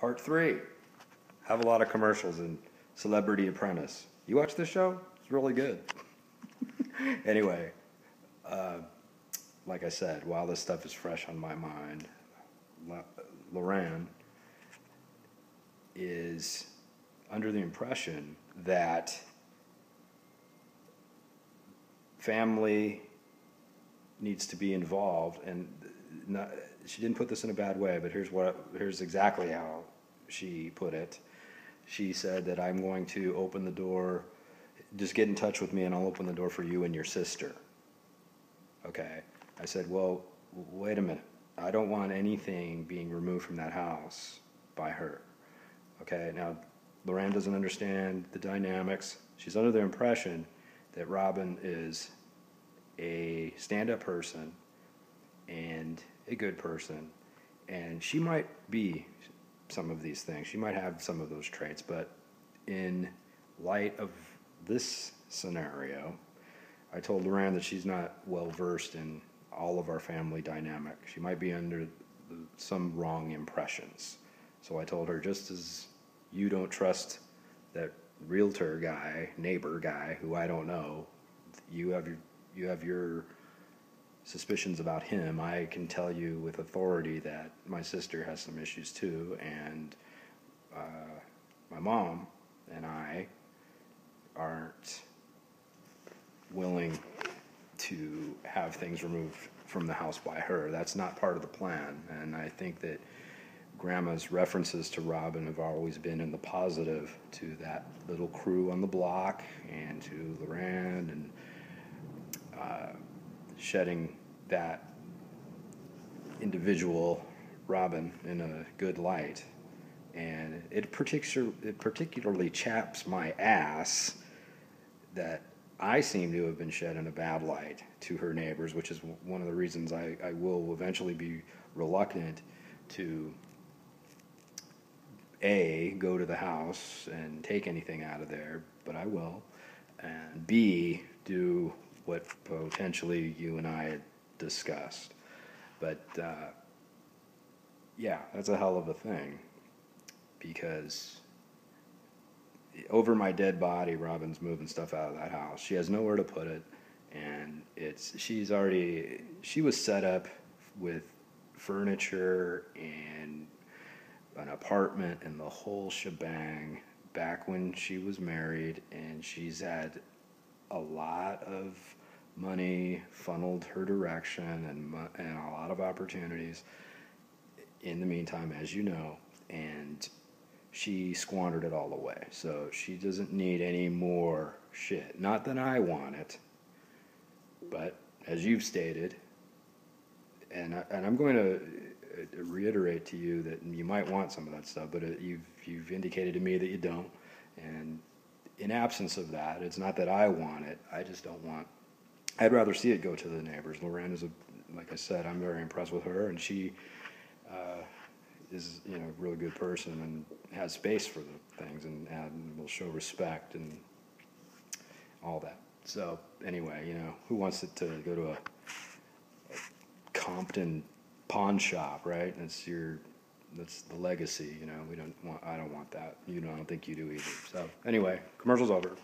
Part 3. Have a lot of commercials in Celebrity Apprentice. You watch this show? It's really good. Anyway, like I said, while this stuff is fresh on my mind, Loran is under the impression that family needs to be involved, and she didn't put this in a bad way, but here's exactly how she put it. She said that I'm going to open the door, just get in touch with me and I'll open the door for you and your sister. Okay. I said, well, wait a minute. I don't want anything being removed from that house by her. Okay. Now, Loran doesn't understand the dynamics. She's under the impression that Robin is a stand-up person and a good person, and she might be some of these things. She might have some of those traits, but in light of this scenario, I told Loran that she's not well versed in all of our family dynamic. She might be under some wrong impressions. So I told her, just as you don't trust that realtor guy, neighbor guy, who I don't know, you have your suspicions about him, I can tell you with authority that my sister has some issues too, and my mom and I aren't willing to have things removed from the house by her. That's not part of the plan, and I think that Grandma's references to Robin have always been in the positive, to that little crew on the block and to Loran, and shedding that individual Robin in a good light. And it particularly chaps my ass that I seem to have been shed in a bad light to her neighbors, which is one of the reasons I will eventually be reluctant to A, go to the house and take anything out of there, but I will, and B, do what potentially you and I had discussed. But yeah, that's a hell of a thing, because over my dead body, Robin's moving stuff out of that house. She has nowhere to put it, and she was set up with furniture and an apartment and the whole shebang back when she was married, and she's had a lot of money funneled her direction and a lot of opportunities in the meantime, as you know, and she squandered it all away. So she doesn't need any more shit. Not that I want it, but as you've stated, and I'm going to reiterate to you that you might want some of that stuff, but you've indicated to me that you don't. And in absence of that, it's not that I want it. I just don't want. I'd rather see it go to the neighbors. Loran is like I said, I'm very impressed with her, and she is a really good person and has space for the things and will show respect and all that. So anyway, who wants it to go to a Compton pawn shop, right? That's the legacy. I don't want that. I don't think you do either. So anyway, commercial's over.